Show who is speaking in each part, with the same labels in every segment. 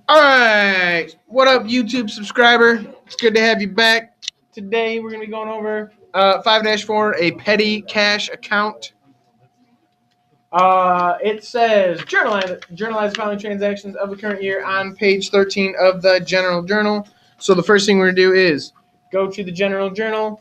Speaker 1: All right, what up, YouTube subscriber? It's good to have you back. Today we're gonna be going over 5-4, a petty cash account. It says journalize the following transactions of the current year on page 13 of the General Journal. So the first thing we're gonna do is go to the General Journal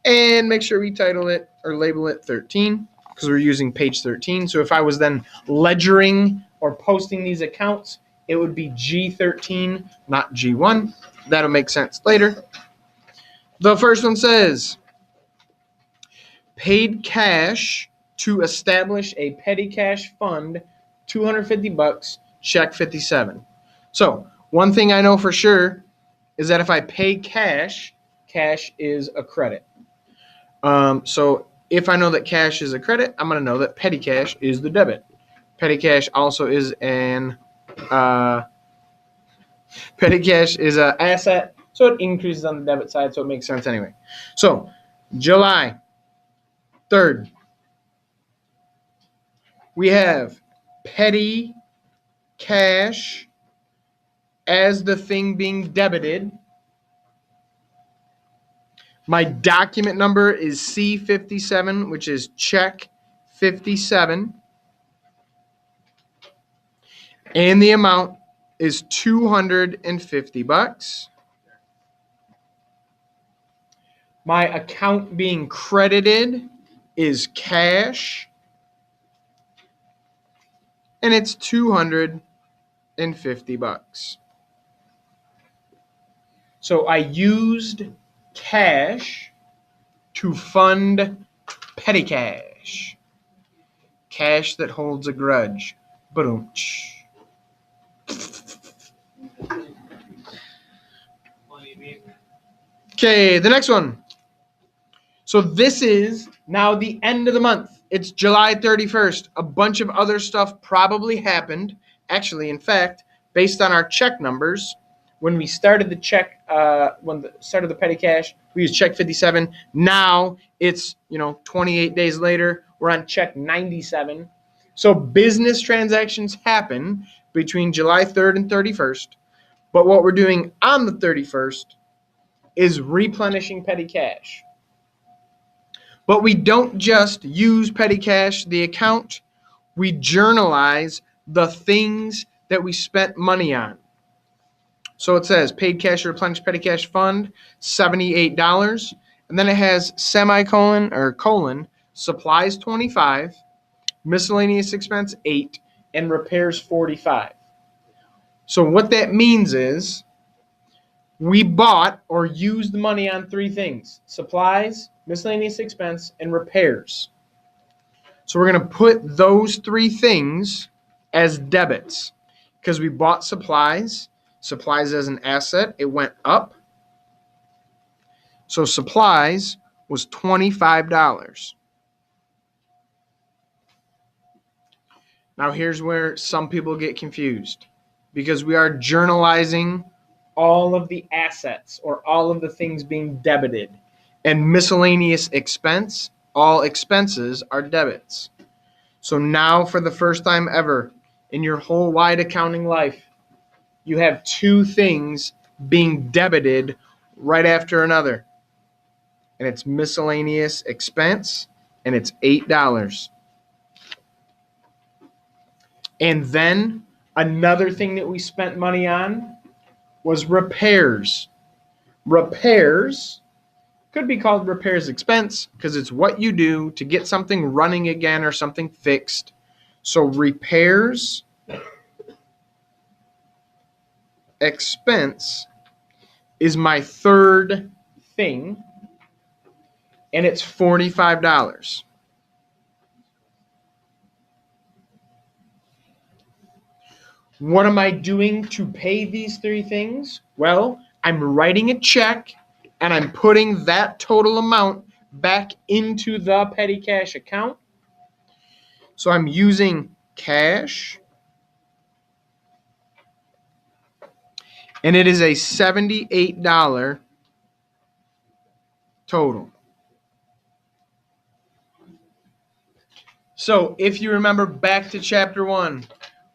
Speaker 1: and make sure we title it or label it 13 because we're using page 13. So if I was then ledgering or posting these accounts, it would be G13, not G1. That'll make sense later. The first one says, paid cash to establish a petty cash fund, $250, check 57. So one thing I know for sure is that if I pay cash, cash is a credit. So if I know that cash is a credit, I'm going to know that petty cash is the debit. Petty cash also is an asset, so it increases on the debit side, so it makes sense anyway. So July 3rd, we have petty cash as the thing being debited. My document number is C57, which is check 57. And the amount is $250. My account being credited is cash, and it's $250. So I used cash to fund petty cash. Cash that holds a grudge. Ba-dum-tsh. Okay, the next one. So this is now the end of the month. It's July 31st. A bunch of other stuff probably happened. Actually, in fact, based on our check numbers, when we started the check, started the petty cash, we used check 57. Now it's 28 days later. We're on check 97. So business transactions happen between July 3rd and 31st. But what we're doing on the 31st is replenishing petty cash. But we don't just use petty cash, the account. We journalize the things that we spent money on. So it says paid cash or replenished petty cash fund, $78. And then it has semicolon or colon, supplies 25, miscellaneous expense 8, and repairs 45. So what that means is we bought or used money on three things: supplies, miscellaneous expense, and repairs. So we're going to put those three things as debits because we bought supplies. Supplies as an asset, it went up. So supplies was $25. Now here's where some people get confused because we are journalizing all of the assets or all of the things being debited. And miscellaneous expense, all expenses are debits. So now for the first time ever in your whole wide accounting life, you have two things being debited right after another. And it's miscellaneous expense and it's $8. And then another thing that we spent money on was repairs. Repairs could be called repairs expense because it's what you do to get something running again or something fixed. So repairs expense is my third thing, and it's $45. What am I doing to pay these three things? Well, I'm writing a check and I'm putting that total amount back into the petty cash account. So I'm using cash, and it is a $78 total. So if you remember back to chapter 1,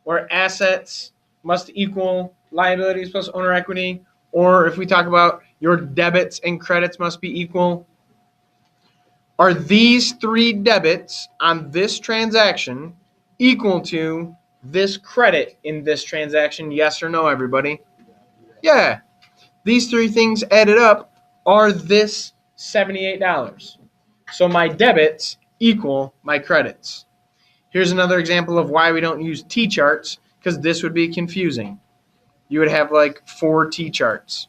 Speaker 1: where assets must equal liabilities plus owner equity, or if we talk about your debits and credits must be equal. Are these three debits on this transaction equal to this credit in this transaction? Yes or no, everybody? Yeah. These three things added up are this $78. So my debits equal my credits. Here's another example of why we don't use T-charts, because this would be confusing. You would have like 4 T-charts.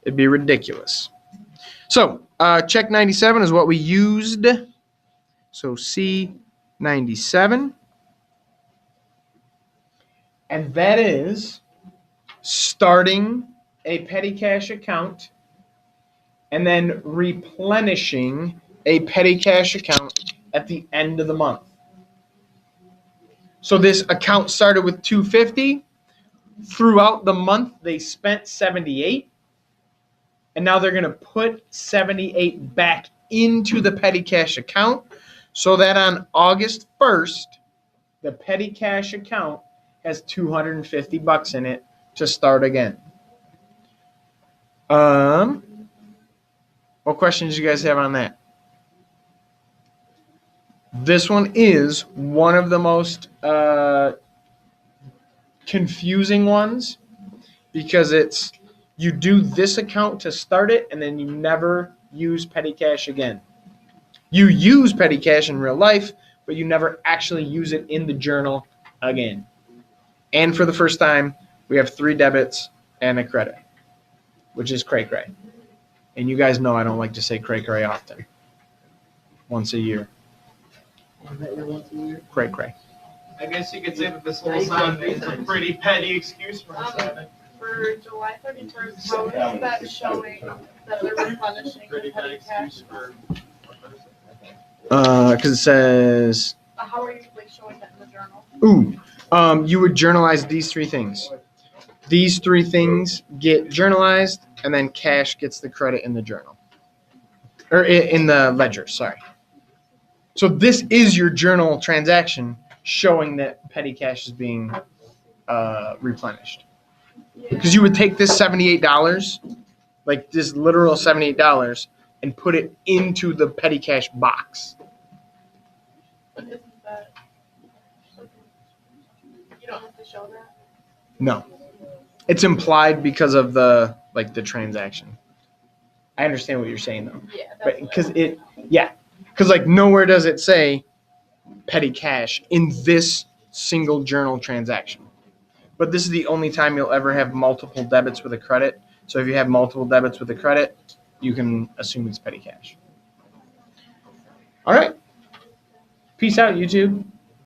Speaker 1: It'd be ridiculous. So check 97 is what we used. So C97. And that is starting a petty cash account and then replenishing a petty cash account at the end of the month. So this account started with $250. Throughout the month, they spent $78. And now they're going to put $78 back into the petty cash account so that on August 1st, the petty cash account has $250 in it to start again. What questions do you guys have on that? This one is one of the most confusing ones because it's you do this account to start it and then you never use petty cash again. You use petty cash in real life, but you never actually use it in the journal again. And for the first time, we have 3 debits and a credit, which is cray-cray. And you guys know I don't like to say cray-cray often. Once a year. Cray-cray.
Speaker 2: I guess you could say that this whole song is a pretty petty excuse for us having.
Speaker 3: For July 31st, how is that showing that they're replenishing the petty cash?
Speaker 1: Because it says,
Speaker 3: How are you showing that in the journal?
Speaker 1: you would journalize these 3 things. These 3 things get journalized, and then cash gets the credit in the journal. Or in the ledger, sorry. So this is your journal transaction showing that petty cash is being replenished. Because you would take this $78, like this literal $78, and put it into the petty cash box.
Speaker 3: But isn't that, you don't have to show that?
Speaker 1: No. It's implied because of the transaction. I understand what you're saying though.
Speaker 3: Yeah, that's
Speaker 1: Because like nowhere does it say petty cash in this single journal transaction. But this is the only time you'll ever have multiple debits with a credit. So if you have multiple debits with a credit, you can assume it's petty cash. All right. Peace out, YouTube.